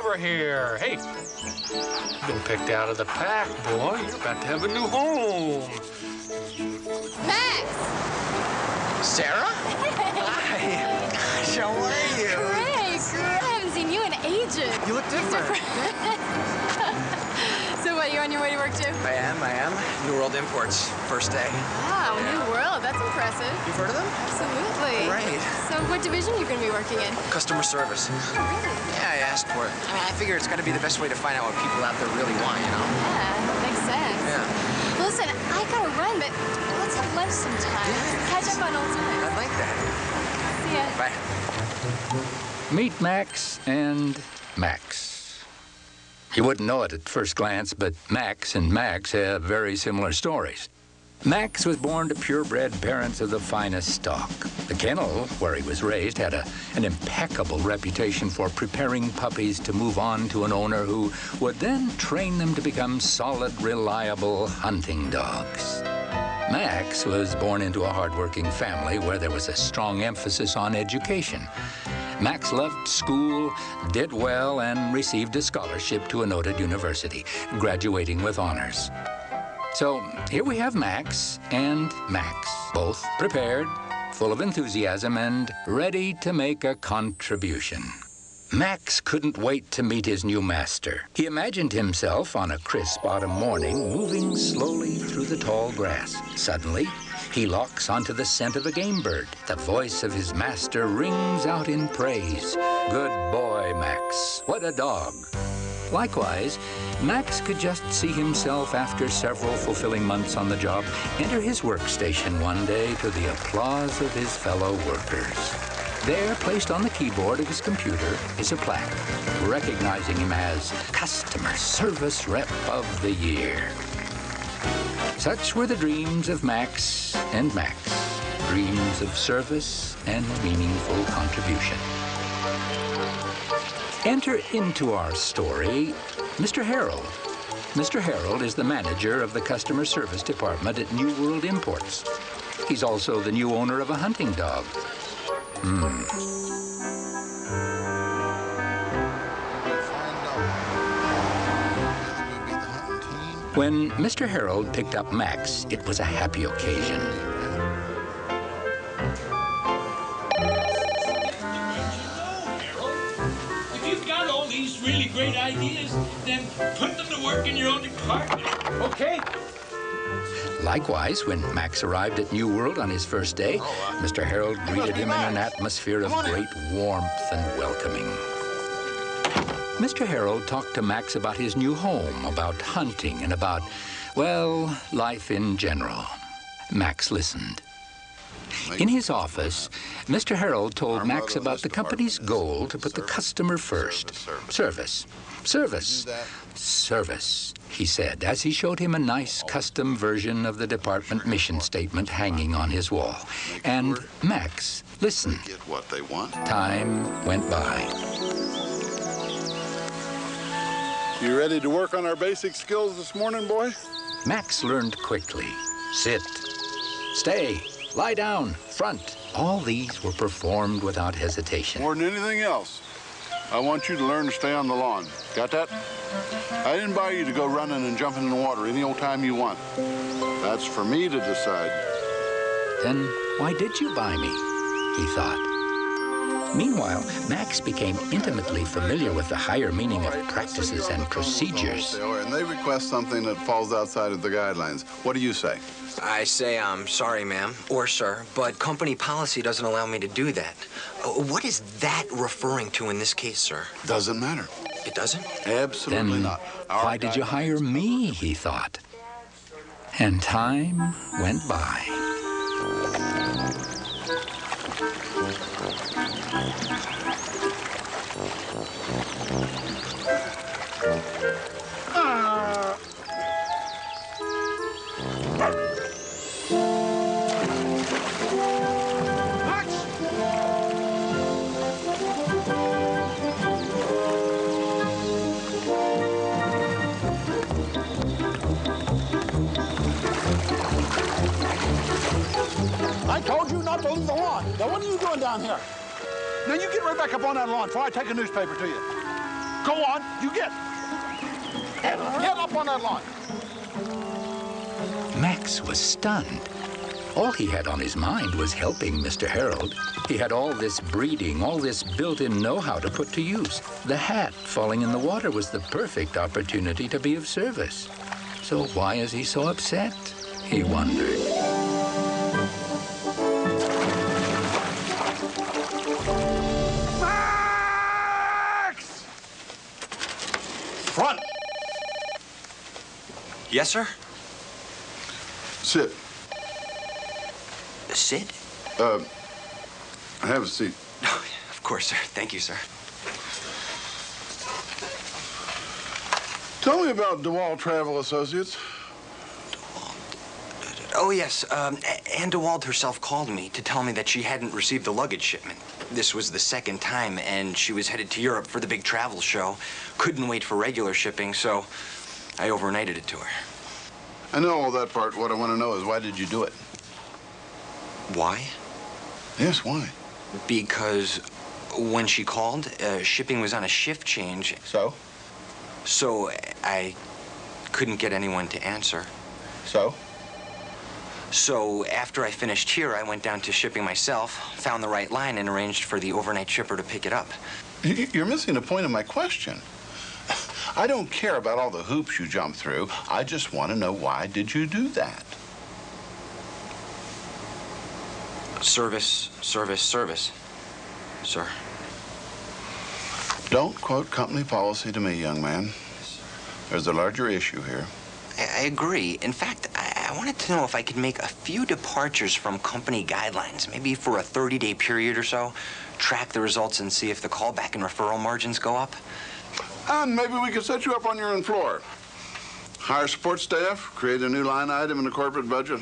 over here. Hey, been picked out of the pack, boy. You're about to have a new home. Max! Sarah? Hi. Gosh, how are you? Great. I haven't seen you in ages. You look different. So what, you on your way to work too? I am. New World Imports, first day. Wow, New World. That's impressive. You've heard of them? Absolutely. Right. So what division are you going to be working in? Customer service. Oh, really? Yeah, I asked for it. I mean, I figure it's got to be the best way to find out what people out there really want, you know? Yeah, makes sense. Yeah. Well, listen, I got to run, but let's have lunch sometime. Yeah. Catch up on old times. I like that. See ya. Bye. Meet Max and Max. You wouldn't know it at first glance, but Max and Max have very similar stories. Max was born to purebred parents of the finest stock. The kennel where he was raised had an impeccable reputation for preparing puppies to move on to an owner who would then train them to become solid, reliable hunting dogs. Max was born into a hardworking family where there was a strong emphasis on education. Max loved school, did well, and received a scholarship to a noted university, graduating with honors. So here we have Max and Max, both prepared, full of enthusiasm, and ready to make a contribution. Max couldn't wait to meet his new master. He imagined himself on a crisp autumn morning, moving slowly through the tall grass. Suddenly, he locks onto the scent of a game bird. The voice of his master rings out in praise. Good boy, Max. What a dog. Likewise, Max could just see himself, after several fulfilling months on the job, enter his workstation one day to the applause of his fellow workers. There, placed on the keyboard of his computer, is a plaque recognizing him as Customer Service Rep of the Year. Such were the dreams of Max and Max, dreams of service and meaningful contribution. Enter into our story Mr. Harold. Mr. Harold is the manager of the customer service department at New World Imports. He's also the new owner of a hunting dog. When Mr. Harold picked up Max, it was a happy occasion. If you've got all these really great ideas, then put them to work in your own department. Okay? Likewise, when Max arrived at New World on his first day, Mr. Harold greeted him in an atmosphere of great warmth and welcoming. Mr. Harold talked to Max about his new home, about hunting, and about, well, life in general. Max listened. In his office, Mr. Harold told Max about the company's goal to put the customer first. Service, he said, as he showed him a nice custom version of the department mission statement hanging on his wall. And Max listened. Time went by. You ready to work on our basic skills this morning, boy? Max learned quickly. Sit, stay, lie down, front. All these were performed without hesitation. More than anything else, I want you to learn to stay on the lawn. Got that? I didn't buy you to go running and jumping in the water any old time you want. That's for me to decide. Then why did you buy me? He thought. Meanwhile, Max became intimately familiar with the higher meaning of practices and procedures. And they request something that falls outside of the guidelines. What do you say? I say I'm sorry, ma'am, or sir, but company policy doesn't allow me to do that. What is that referring to in this case, sir? Doesn't matter. It doesn't? Absolutely Then not. why did you hire me, he thought. And time went by. I told you not to leave the lawn. Now, what are you doing down here? Now, you get right back up on that lawn before I take a newspaper to you. Go on, you get. Get up on that lawn. Max was stunned. All he had on his mind was helping Mr. Harold. He had all this breeding, all this built-in know-how to put to use. The hat falling in the water was the perfect opportunity to be of service. So why is he so upset? He wondered. Max! Front. Yes, sir? Sit. Sit? Have a seat. Oh, of course, sir. Thank you, sir. Tell me about DeWalt Travel Associates. Oh, yes. Ann DeWalt herself called me to tell me that she hadn't received the luggage shipment. This was the second time, and she was headed to Europe for the big travel show. Couldn't wait for regular shipping, so I overnighted it to her. I know all that part. What I want to know is why did you do it? Why? Yes, why? Because when she called, shipping was on a shift change. So? So I couldn't get anyone to answer. So? So after I finished here, I went down to shipping myself, found the right line, and arranged for the overnight shipper to pick it up. You're missing the point of my question. I don't care about all the hoops you jump through. I just want to know why did you do that? Service, service, service, sir. Don't quote company policy to me, young man. There's a larger issue here. I agree. In fact, I wanted to know if I could make a few departures from company guidelines, maybe for a 30-day period or so, track the results and see if the callback and referral margins go up. And maybe we could set you up on your own floor. Hire support staff, create a new line item in the corporate budget.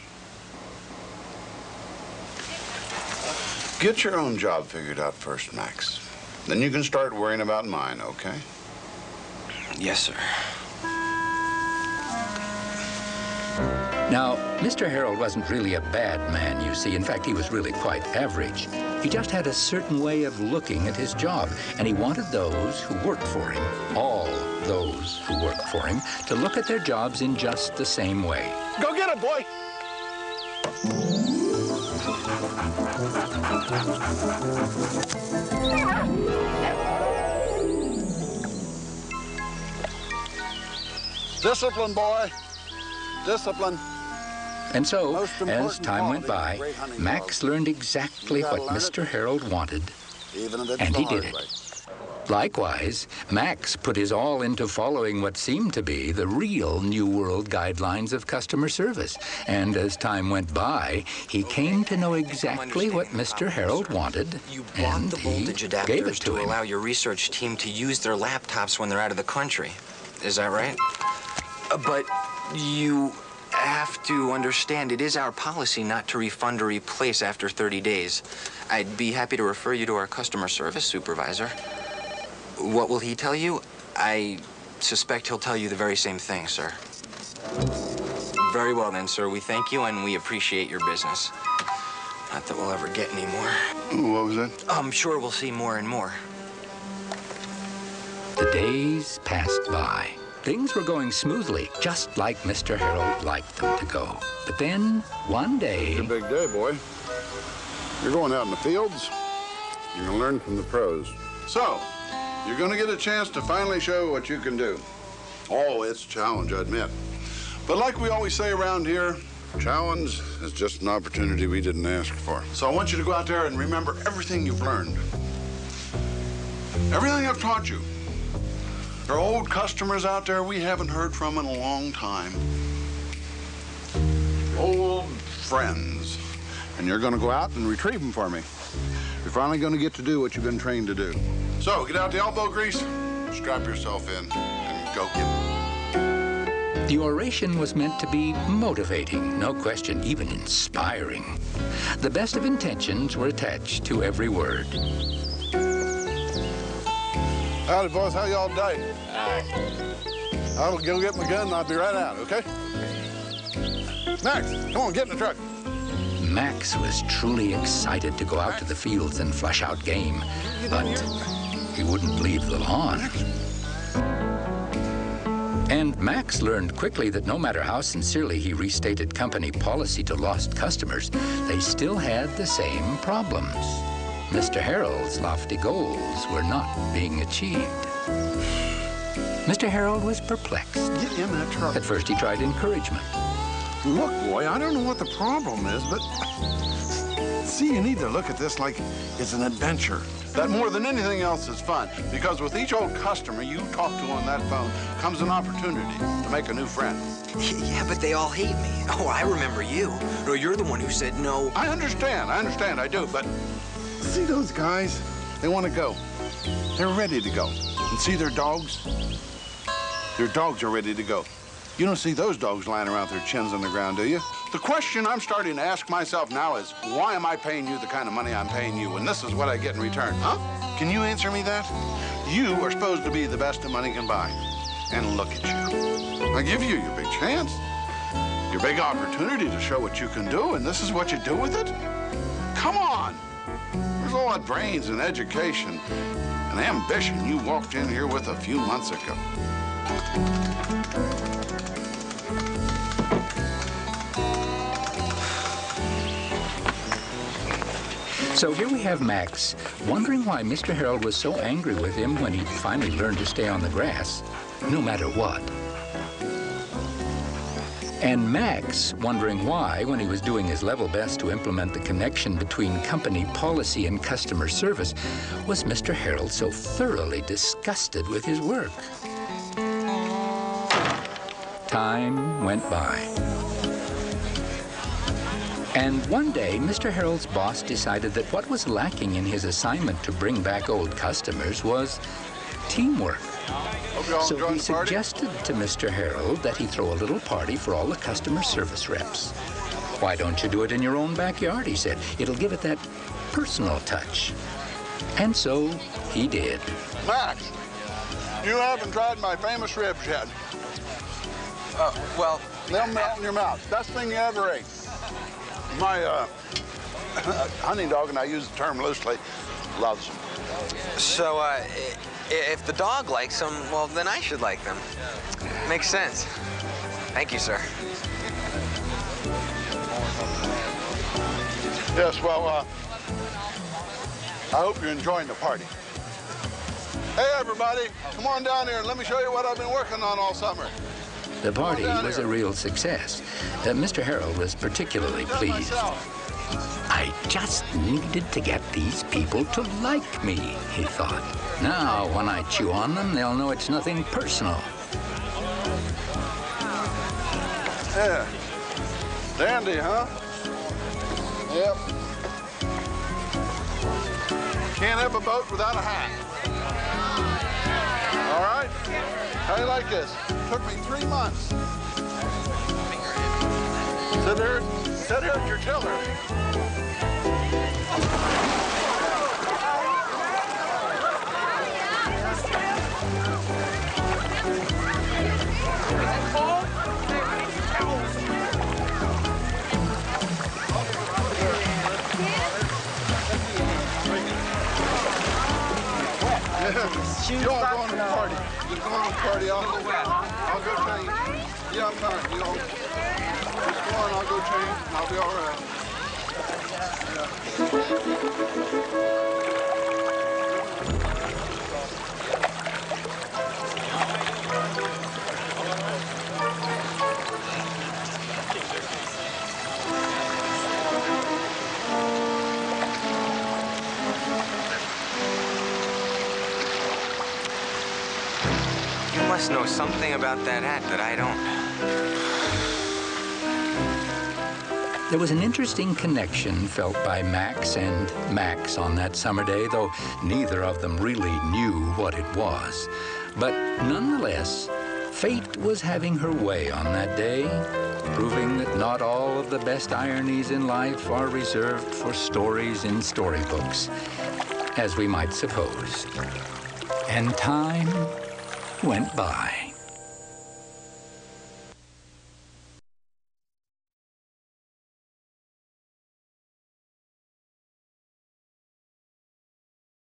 Get your own job figured out first, Max. Then you can start worrying about mine, okay? Yes, sir. Now, Mr. Harold wasn't really a bad man, you see. In fact, he was really quite average. He just had a certain way of looking at his job, and he wanted those who worked for him, all those who worked for him, to look at their jobs in just the same way. Go get it, boy. Discipline, boy. Discipline. And so, Most as important time went quality by, of great hunting Max dogs. learned exactly You gotta what learn Mr. it. Harold wanted, Even if it's and the he did hard it. way. Likewise, Max put his all into following what seemed to be the real New World guidelines of customer service. And as time went by, he came to know exactly what Mr. Harold wanted, You bought and the he voltage gave it adapters to to him. allow your research team to use their laptops when they're out of the country. Is that right? But you have to understand, it is our policy not to refund or replace after 30 days. I'd be happy to refer you to our customer service supervisor. What will he tell you? I suspect he'll tell you the very same thing, sir. Very well then, sir. We thank you and we appreciate your business. Not that we'll ever get any more. What was that? I'm sure we'll see more and more. The days passed by. Things were going smoothly, just like Mr. Harold liked them to go. But then, one day... It's a big day, boy. You're going out in the fields. You're going to learn from the pros. So, you're going to get a chance to finally show what you can do. Oh, it's a challenge, I admit. But like we always say around here, challenge is just an opportunity we didn't ask for. So I want you to go out there and remember everything you've learned. Everything I've taught you. There are old customers out there we haven't heard from in a long time. Old friends. And you're going to go out and retrieve them for me. You're finally going to get to do what you've been trained to do. So, get out the elbow grease, strap yourself in, and go get it. The oration was meant to be motivating, no question, even inspiring. The best of intentions were attached to every word. Howdy, boys. How y'all today? I'll go get my gun and I'll be right out, okay? Max, come on, get in the truck. Max was truly excited to go out to the fields and flush out game, but he wouldn't leave the lawn. And Max learned quickly that no matter how sincerely he restated company policy to lost customers, they still had the same problems. Mr. Harold's lofty goals were not being achieved. Mr. Harold was perplexed. Get in that truck. At first, he tried encouragement. Look, boy, I don't know what the problem is, but see, you need to look at this like it's an adventure. That more than anything else is fun, because with each old customer you talk to on that phone comes an opportunity to make a new friend. Yeah, but they all hate me. Oh, I remember you. No, you're the one who said no. I understand, I do, but see those guys? They want to go. They're ready to go. And see their dogs? Their dogs are ready to go. You don't see those dogs lying around with their chins on the ground, do you? The question I'm starting to ask myself now is, why am I paying you the kind of money I'm paying you when this is what I get in return, huh? Can you answer me that? You are supposed to be the best that money can buy. And look at you. I give you your big chance, your big opportunity to show what you can do, and this is what you do with it? Come on. There's all that brains and education and ambition you walked in here with a few months ago. So here we have Max, wondering why Mr. Harold was so angry with him when he finally learned to stay on the grass, no matter what. And Max wondering why, when he was doing his level best to implement the connection between company policy and customer service, was Mr. Harold so thoroughly disgusted with his work. Time went by. And one day, Mr. Harold's boss decided that what was lacking in his assignment to bring back old customers was teamwork. So he suggested to Mr. Harold that he throw a little party for all the customer service reps. Why don't you do it in your own backyard, he said. It'll give it that personal touch. And so he did. Max, you haven't tried my famous ribs yet. Well... They'll melt in your mouth. Best thing you ever ate. My hunting dog, and I use the term loosely, loves them. So, if the dog likes them, well, then I should like them. Makes sense. Thank you, sir. Yes, well, I hope you're enjoying the party. Hey, everybody, come on down here and let me show you what I've been working on all summer. The party was a real success. Mr. Harold was particularly pleased. I just needed to get these people to like me, he thought. Now, when I chew on them, they'll know it's nothing personal. Yeah. Dandy, huh? Yep. Can't have a boat without a hat. All right? How do you like this? Took me 3 months. Sit here at your tiller. You all going to the party. You're going to the party. I'll go change. Yeah, I'm fine. You know, just go on. I'll go change. And I'll be all right. You must know something about that hat that I don't. There was an interesting connection felt by Max and Max on that summer day, though neither of them really knew what it was. But nonetheless, fate was having her way on that day, proving that not all of the best ironies in life are reserved for stories in storybooks, as we might suppose. And time went by.